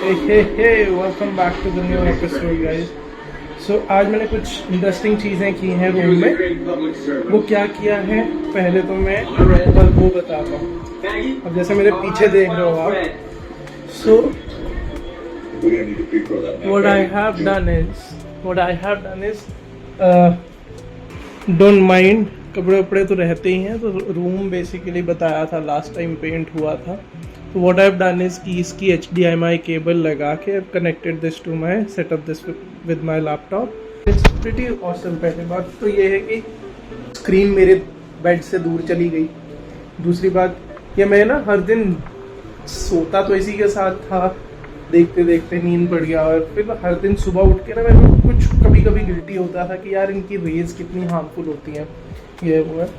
Hey, welcome back to the new episode guys. So आज मैंने कुछ इंटरेस्टिंग चीज़ें की हैं रूम में। वो क्या किया है पहले तो मैं वो बताता हूँ। अब जैसे मेरे पीछे देख रहे हो आप, so what I have done is don't mind, कपड़े वपड़े तो रहते ही हैं, तो रूम बेसिकली बताया था लास्ट टाइम पेंट हुआ था। तो what I've done is कि इसकी HDMI केबल लगा के I've connected this to my set up this with my laptop. It's pretty awesome। पहली बात तो ये है कि स्क्रीन मेरे बेड से दूर चली गई। दूसरी बात ये मैं ना हर दिन सोता तो इसी के साथ था, देखते देखते नींद पड़ गया, और फिर हर दिन सुबह उठ के ना मेरे को कुछ कभी कभी गिल्टी होता था कि यार इनकी रेज कितनी हार्मफुल होती हैं, ये वो है।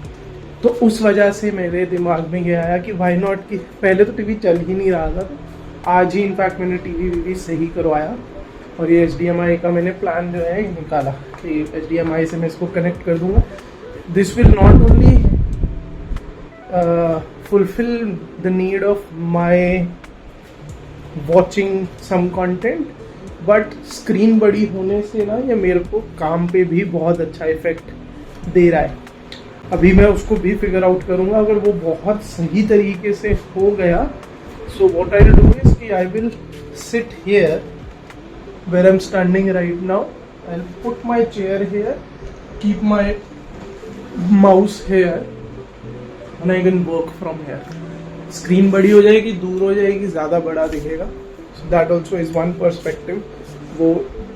तो उस वजह से मेरे दिमाग में ये आया कि वाई नॉट, कि पहले तो टीवी चल ही नहीं रहा था, तो आज ही इनफैक्ट मैंने टीवी सही करवाया और ये HDMI का मैंने प्लान जो है निकाला कि HDMI से मैं इसको कनेक्ट कर दूंगा। This will not only fulfil the need of my watching some content, but screen बड़ी होने से ना ये मेरे को काम पे भी बहुत अच्छा इफेक्ट दे रहा है। अभी मैं उसको भी फिगर आउट करूंगा। अगर वो बहुत सही तरीके से हो गया, so what I will do is कि I will sit here where I am standing right now, I will put my chair here, keep my mouse here and I can work from here. Screen बड़ी हो जाएगी, दूर हो जाएगी, ज़्यादा बड़ा दिखेगा। So that also is one perspective. वो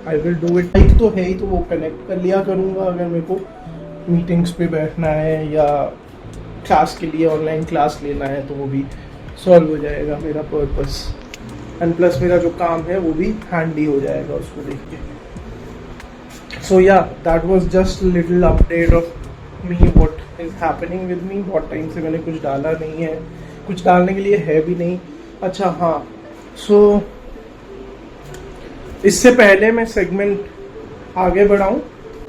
आई विल डू इट। एक तो है ही, तो वो कनेक्ट कर लिया करूँगा अगर मेरे को मीटिंग्स पे बैठना है या क्लास के लिए ऑनलाइन क्लास लेना है, तो वो भी सॉल्व हो जाएगा मेरा पर्पस। एंड प्लस मेरा जो काम है वो भी हैंडी हो जाएगा उसको देख के। सो yeah that was just little update of me, what is happening with me. बहुत टाइम से मैंने कुछ डाला नहीं है, कुछ डालने के लिए है भी नहीं। अच्छा हाँ, सो इससे पहले मैं सेगमेंट आगे बढ़ाऊँ,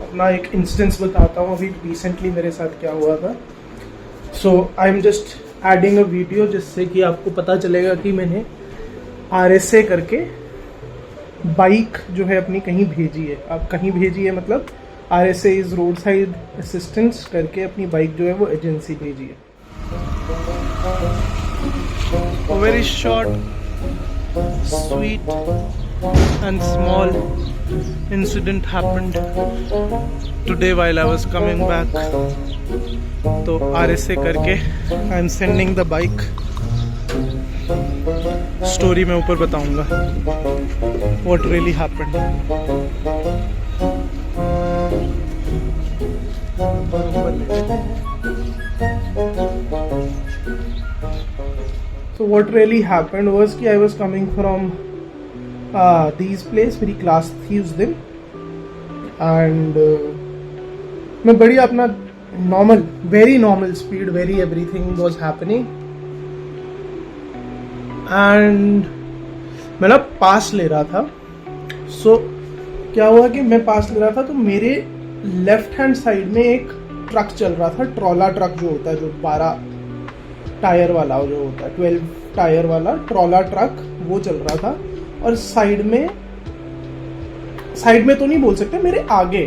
अपना एक इंस्टेंस बताता हूँ अभी रिसेंटली मेरे साथ क्या हुआ था। So I am just adding a video जिससे कि आपको पता चलेगा कि मैंने RSA करके बाइक जो है अपनी कहीं भेजी है। अब कहीं भेजी है मतलब RSA is road side assistance करके अपनी बाइक जो है वो एजेंसी भेजी है। Very short sweet and small incident happened today while I was coming back. तो RSA करके I am sending the bike. Story मैं ऊपर बताऊंगा what really happened. So what really happened was कि I was coming from these place, मेरी class थी उस दिन, एंड मैं बड़ी अपना normal, very normal speed, very everything was happening, and मैं ना पास ले रहा था। सो क्या हुआ कि मैं पास ले रहा था तो मेरे लेफ्ट हैंड साइड में एक ट्रक चल रहा था, ट्रॉला ट्रक जो होता है, जो 12 टायर वाला जो होता है, 12 टायर वाला ट्रॉला ट्रक, वो चल रहा था। और साइड में तो नहीं बोल सकते, मेरे आगे,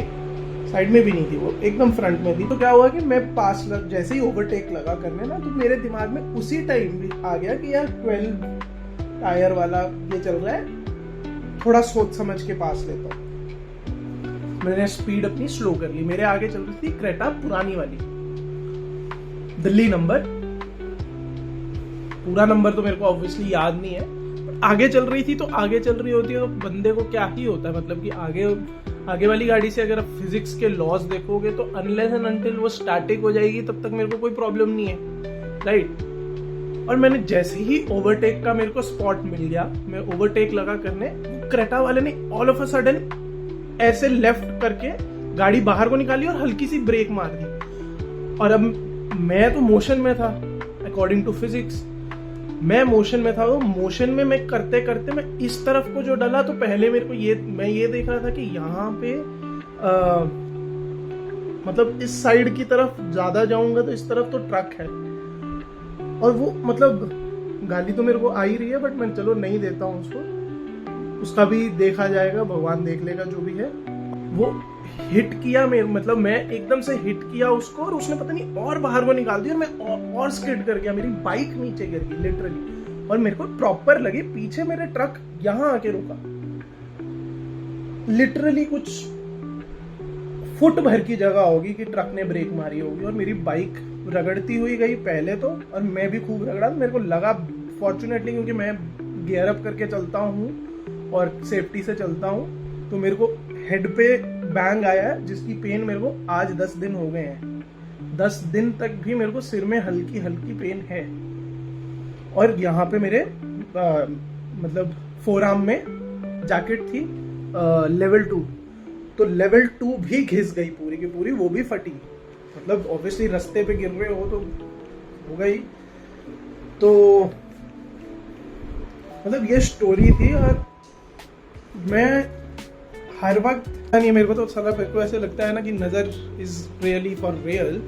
साइड में भी नहीं थी वो, एकदम फ्रंट में थी। तो क्या हुआ कि मैं पास जैसे ही ओवरटेक लगा करने ना, तो मेरे दिमाग में उसी टाइम भी आ गया कि यार 12 टायर वाला ये चल रहा है, थोड़ा सोच समझ के पास लेता हूँ। मैंने स्पीड अपनी स्लो कर ली। मेरे आगे चल रही थी क्रेटा, पुरानी वाली, दिल्ली नंबर। पूरा नंबर तो मेरे को ऑब्वियसली याद नहीं है, आगे चल रही थी। तो आगे चल रही होती है तो बंदे को क्या ही होता है, मतलब कि आगे वाली गाड़ी से अगर आप फिजिक्स के लॉज देखोगे तो अनलेस एंड अनटिल वो स्टैटिक हो जाएगी तब तक मेरे को कोई प्रॉब्लम नहीं है, राइट। और मैंने जैसे ही ओवरटेक का मेरे को स्पॉट मिल गया, मैं ओवरटेक लगा करने, क्रेटा वाले ने ऑल ऑफ अ सडन ऐसे लेफ्ट करके गाड़ी बाहर को निकाली और हल्की सी ब्रेक मार दी। और अब मैं तो मोशन में था, अकॉर्डिंग टू फिजिक्स मैं मोशन में था। तो मोशन में मैं करते करते मैं इस तरफ को जो डला, तो पहले मेरे को मैं ये देख रहा था कि यहाँ पे मतलब इस साइड की तरफ ज्यादा जाऊंगा तो इस तरफ तो ट्रक है, और वो मतलब गाली तो मेरे को आ ही रही है, बट मैं चलो नहीं देता हूँ उसको। उसका भी देखा जाएगा, भगवान देख लेगा जो भी है। वो हिट किया मेरे, मतलब मैं एकदम से हिट किया उसको और उसने पता नहीं और बाहर को निकाल दिया और मैं और स्किड कर गया, मेरी बाइक नीचे गिर गई लिटरली। और मेरे को प्रॉपर लगी, पीछे मेरे ट्रक यहाँ आके रुका, लिटरली कुछ फुट भर की जगह होगी कि ट्रक ने ब्रेक मारी होगी और मेरी बाइक रगड़ती हुई गई पहले तो, और मैं भी खूब रगड़ा। मेरे को लगा फॉर्चुनेटली, क्योंकि मैं गियर अप करके चलता हूँ और सेफ्टी से चलता हूँ, तो मेरे को हेड पे बैंग आया है जिसकी पेन मेरे को आज 10 दिन हो गए हैं। 10 दिन तक भी मेरे को सिर में हल्की हल्की पेन है। और यहाँ पे मेरे मतलब फोरआर्म में जैकेट थी लेवल 2, तो लेवल 2 भी घिस गई पूरी की पूरी, वो भी फटी। मतलब ऑब्वियसली रास्ते पे गिर रहे हो तो हो गई। तो मतलब ये स्टोरी थी। और मैं हर वक्त नहीं, मेरे को तो साला मेरे को ऐसे लगता है ना कि नज़र इज रियली फॉर रियल,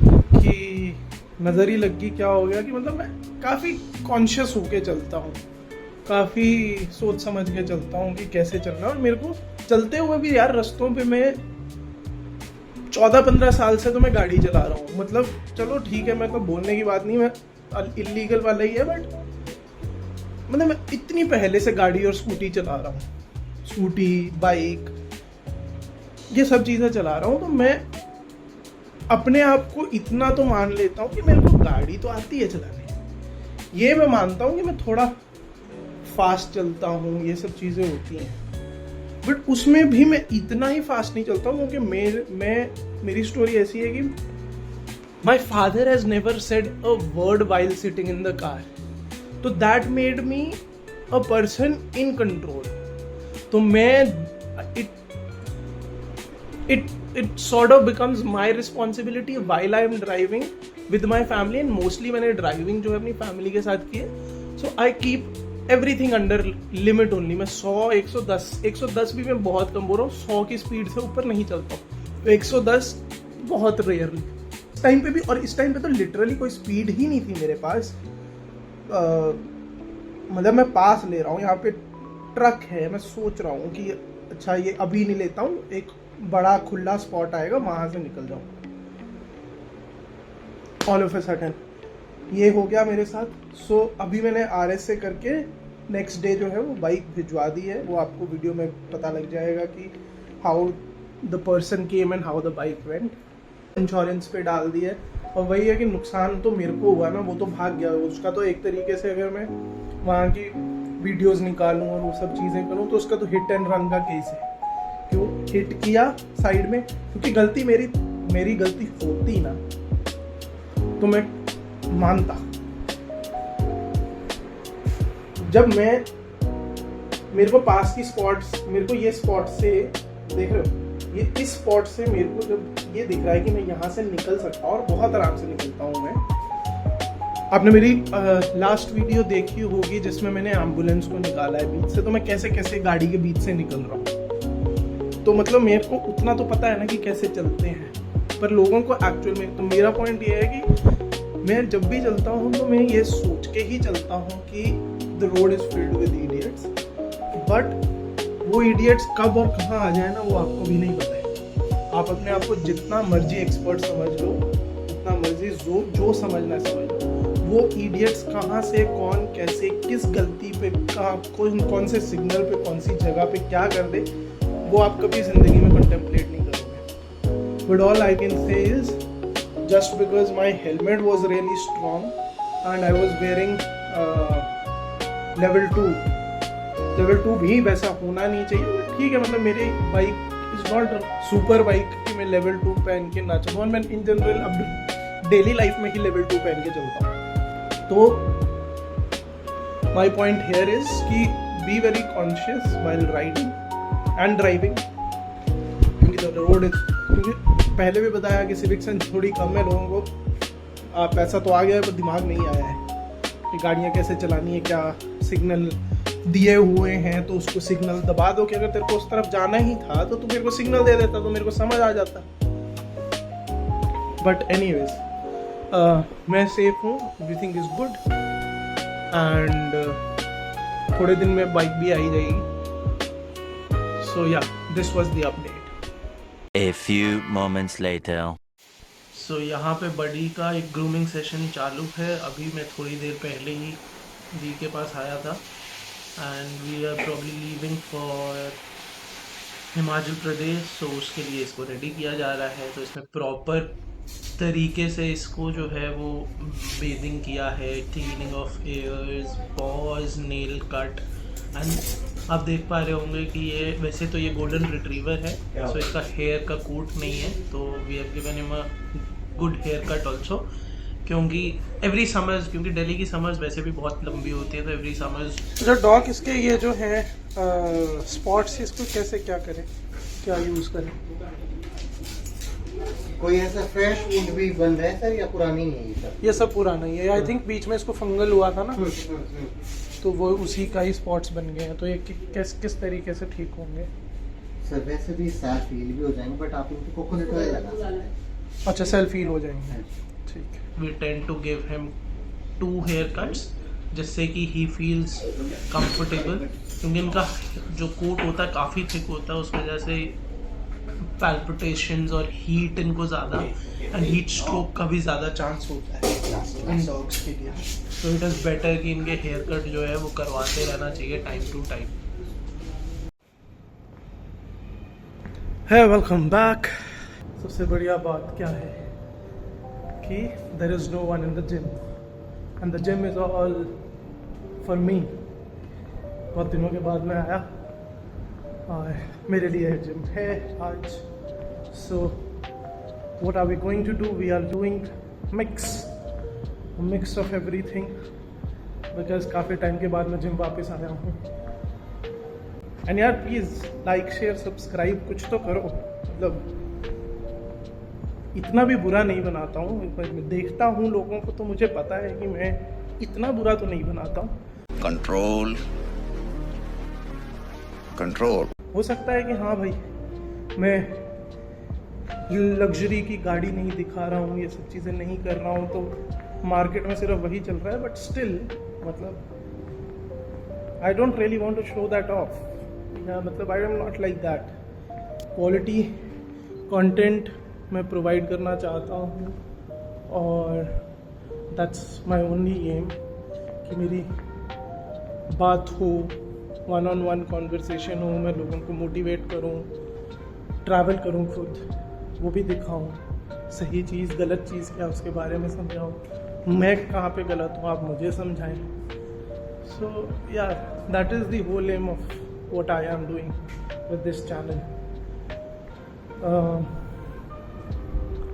कि नज़र ही लग गई क्या हो गया, कि मतलब मैं काफ़ी कॉन्शियस होके चलता हूँ, काफ़ी सोच समझ के चलता हूँ कि कैसे चलना है। और मेरे को चलते हुए भी यार रास्तों पे मैं 14-15 साल से तो मैं गाड़ी चला रहा हूँ। मतलब चलो ठीक है, मैं तो बोलने की बात नहीं, मैं इलीगल वाला ही है, बट मतलब मैं इतनी पहले से गाड़ी और स्कूटी चला रहा हूँ, स्कूटी बाइक ये सब चीज़ें चला रहा हूँ। तो मैं अपने आप को इतना तो मान लेता हूँ कि मेरे को गाड़ी तो आती है चलाने। ये मैं मानता हूँ कि मैं थोड़ा फास्ट चलता हूँ, ये सब चीज़ें होती हैं, बट उसमें भी मैं इतना ही फास्ट नहीं चलता हूँ, क्योंकि मेरी स्टोरी ऐसी है कि my father has never said a word while sitting in the car, तो that made me a person in control. तो मैं it sort of becomes my responsibility while I am driving with my family, and mostly मैंने driving जो है अपनी family के साथ की है, so I keep everything under limit only। मैं 100 110 भी मैं बहुत कम बोल रहा हूँ, 100 की स्पीड से ऊपर नहीं चलता हूँ, तो 110 बहुत रेयरली। इस टाइम पे भी, और इस टाइम पे तो लिटरली कोई स्पीड ही नहीं थी मेरे पास। मतलब मैं पास ले रहा हूँ, यहाँ पे ट्रक है, मैं सोच रहा हूँ कि अच्छा ये अभी नहीं लेता हूँ, एक बड़ा खुला स्पॉट आएगा वहां से निकल जाऊँ। ऑल ऑफ ए सडन ये हो गया मेरे साथ। सो अभी मैंने RS से करके नेक्स्ट डे जो है वो बाइक भिजवा दी है। वो आपको वीडियो में पता लग जाएगा कि how the person came and how the bike went. Insurance पे डाल दिया है। और वही है कि नुकसान तो मेरे को हुआ ना, वो तो भाग गया उसका। तो एक तरीके से अगर मैं वहाँ की वीडियोस निकालूं और वो सब चीज़ें करूं तो उसका तो हिट एंड रन का केस है। क्यों हिट किया साइड में, क्योंकि गलती मेरी गलती होती ना तो मैं मानता। जब मेरे को पास की स्पॉट्स, मेरे को ये स्पॉट से देख रहे हो, ये इस स्पॉट से मेरे को जब ये दिख रहा है कि मैं यहाँ से निकल सकता हूँ और बहुत आराम से निकलता हूँ मैं। आपने मेरी लास्ट वीडियो देखी होगी जिसमें मैंने एम्बुलेंस को निकाला है बीच से, तो मैं कैसे कैसे गाड़ी के बीच से निकल रहा हूँ। तो मतलब मेरे को उतना तो पता है ना कि कैसे चलते हैं, पर लोगों को एक्चुअल में। तो मेरा पॉइंट ये है कि मैं जब भी चलता हूँ तो मैं ये सोच के ही चलता हूँ कि the road is filled with idiots, but वो इडियट्स कब और कहाँ आ जाए ना वो आपको भी नहीं पता है। आप अपने आप को जितना मर्जी एक्सपर्ट समझ लो, जितना मर्जी जो समझना है समझ लो, वो इडियट्स कहाँ से, कौन कैसे, किस गलती पे, कौन से सिग्नल पे, कौन सी जगह पे क्या कर दे, वो आप कभी जिंदगी में कंटेम्पलेट नहीं करोगे। But all I can say is just because my helmet was really strong and I was wearing level 2 भी वैसा होना नहीं चाहिए, ठीक है। मतलब मेरी bike is not super bike कि मैं लेवल 2 पहन के ना चलूँ, और मैं इन जनरल अब डेली लाइफ में ही लेवल 2 पहन के चलता हूँ। तो माई पॉइंट हेयर इज कि be very conscious while riding and driving, क्योंकि द रोड इज, क्योंकि पहले भी बताया कि सिविक सेंस थोड़ी कम है लोगों को। पैसा तो आ गया है पर दिमाग नहीं आया है कि गाड़ियाँ कैसे चलानी है, क्या सिग्नल दिए हुए हैं तो उसको सिग्नल दबा दो, कि अगर तेरे को उस तरफ जाना ही था तो तू मेरे को सिग्नल दे देता तो मेरे को समझ आ जाता। बट एनीवेज मैं सेफ हूँ, एवरीथिंग इज गुड, एंड थोड़े दिन में बाइक भी आ ही जाएगी। So yeah, this was the update. A few moments later. So यहाँ पे बडी का एक ग्रूमिंग सेशन चालू है. अभी मैं थोड़ी देर पहले ही दी के पास आया था and we are probably leaving for Himachal Pradesh. So उसके लिए इसको रेडी किया जा रहा है. तो इसमें प्रॉपर तरीके से इसको जो है वो बेदिंग किया है, cleaning of ears, paws, nail cut. And आप देख पा रहे होंगे कि ये वैसे तो ये गोल्डन रिट्रीवर है, सो इसका हेयर का कोट नहीं है. तो we have given him a good haircut also, क्योंकि एवरी समर्स, क्योंकि दिल्ली की समर्स वैसे भी बहुत लंबी होती है, तो एवरी समर्स जो डॉग इसके ये जो है स्पॉट्स, इसको कैसे क्या करें, क्या यूज़ करें. कोई ऐसा फ्रेश वुड भी बन रहा है सर या पुरानी है ये सब? ये सब पुराना ही है. आई थिंक बीच में इसको फंगल हुआ था ना, तो वो उसी का ही स्पॉट्स बन गए हैं. तो ये किस तरीके से ठीक होंगे? सर वैसे भी सेल्फ हील भी हो जाएंगे, बट आप इनको कोकोनट ऑयल लगा सकते हैं. अच्छा, सेल्फ हील हो जाएंगे. ठीक है. We tend to give him 2 haircuts जिससे कि ही फील्स कंफर्टेबल, क्योंकि इनका जो कोट होता है काफ़ी थिक होता है, उस वजह से पैल्पिटेशंस और हीट इनको ज़्यादा एंड हीट स्ट्रोक का भी ज़्यादा चांस होता है इन डॉग्स के लिए. तो इट इज़ बेटर कि इनके हेयर कट जो है वो करवाते रहना चाहिए टाइम टू टाइम. है वेलकम बैक. सबसे बढ़िया बात क्या है कि there is no one in the gym and the gym is all for me. बहुत दिनों के बाद मैं आया और मेरे लिए जिम है आज. So what are we going to do? We are doing mix of everything, because काफ़ी टाइम के बाद मैं जिम वापस आया हूँ. एंड यार प्लीज़ लाइक शेयर सब्सक्राइब कुछ तो करो. मतलब इतना भी बुरा नहीं बनाता हूँ. मैं देखता हूँ लोगों को तो मुझे पता है कि मैं इतना बुरा तो नहीं बनाता हूँ. Control control. हो सकता है कि हाँ भाई मैं लग्जरी की गाड़ी नहीं दिखा रहा हूँ, ये सब चीज़ें नहीं कर रहा हूँ, तो मार्केट में सिर्फ वही चल रहा है. बट स्टिल मतलब I don't really want to show that off. मतलब I am not like that. Quality content मैं प्रोवाइड करना चाहता हूँ और दैट्स माय ओनली एम कि मेरी बात हो, वन ऑन वन कॉन्वर्सेशन हो, मैं लोगों को मोटिवेट करूं, ट्रैवल करूं खुद, वो भी दिखाऊं, सही चीज़ गलत चीज़ क्या उसके बारे में समझाऊं, मैं कहाँ पे गलत हूँ आप मुझे समझाएं. सो यार that is the whole aim of what I am doing with this channel.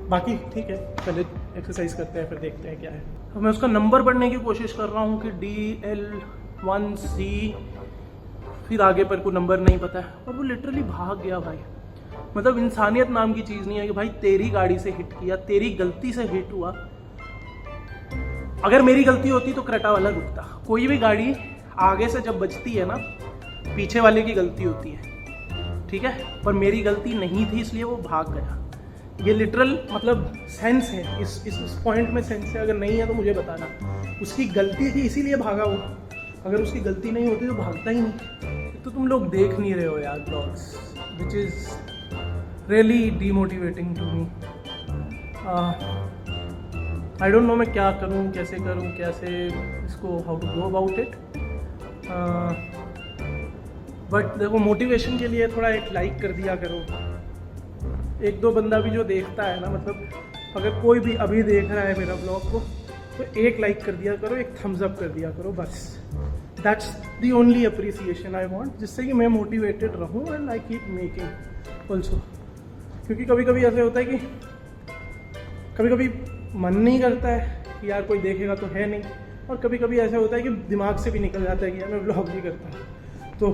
बाकी ठीक है, पहले एक्सरसाइज करते हैं फिर देखते हैं क्या है. अब मैं उसका नंबर पढ़ने की कोशिश कर रहा हूँ कि DL1C, फिर आगे पर कोई नंबर नहीं पता है, और वो लिटरली भाग गया भाई. मतलब इंसानियत नाम की चीज़ नहीं है कि भाई तेरी गाड़ी से हिट किया, तेरी गलती से हिट हुआ. अगर मेरी गलती होती तो क्रेटा वाला रुकता. कोई भी गाड़ी आगे से जब बचती है ना, पीछे वाले की गलती होती है, ठीक है, पर मेरी गलती नहीं थी इसलिए वो भाग गया. ये लिटरल मतलब सेंस है, इस पॉइंट में सेंस है. अगर नहीं है तो मुझे बताना. उसकी गलती थी इसीलिए भागा वो. अगर उसकी गलती नहीं होती तो भागता ही नहीं. तो तुम लोग देख नहीं रहे हो यार blogs, which is really demotivating to me. I don't know मैं क्या करूँ, कैसे इसको how to go about it. But देखो, मोटिवेशन के लिए थोड़ा एक लाइक कर दिया करो. 1-2 बंदा भी जो देखता है ना, मतलब अगर कोई भी अभी देख रहा है मेरा ब्लॉग को, तो एक लाइक कर दिया करो, एक थम्स अप कर दिया करो, बस. That's the only appreciation I want, जिससे कि मैं मोटिवेटेड रहूँ and I keep making also. क्योंकि कभी कभी ऐसे होता है कि कभी कभी मन नहीं करता है कि यार कोई देखेगा तो है नहीं, और कभी कभी ऐसा होता है कि दिमाग से भी निकल जाता है कि यार मैं ब्लॉग नहीं करता. तो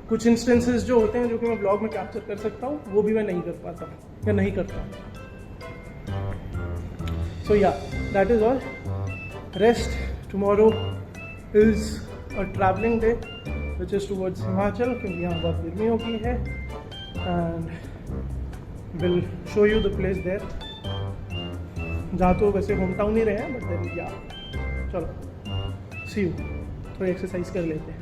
कुछ इंस्टेंसेस जो होते हैं जो कि मैं ब्लॉग में कैप्चर कर सकता हूँ, वो भी मैं नहीं कर पाता या नहीं करता. So yeah that is all. Rest. Tomorrow is a travelling day which is towards Himachal, क्योंकि यहाँ बहुत गर्मी होगी है. And will show you the place there. जहाँ तो वैसे होम टाउन ही रहे हैं, बट देन या चलो सी यू. थोड़ी एक्सरसाइज कर लेते हैं.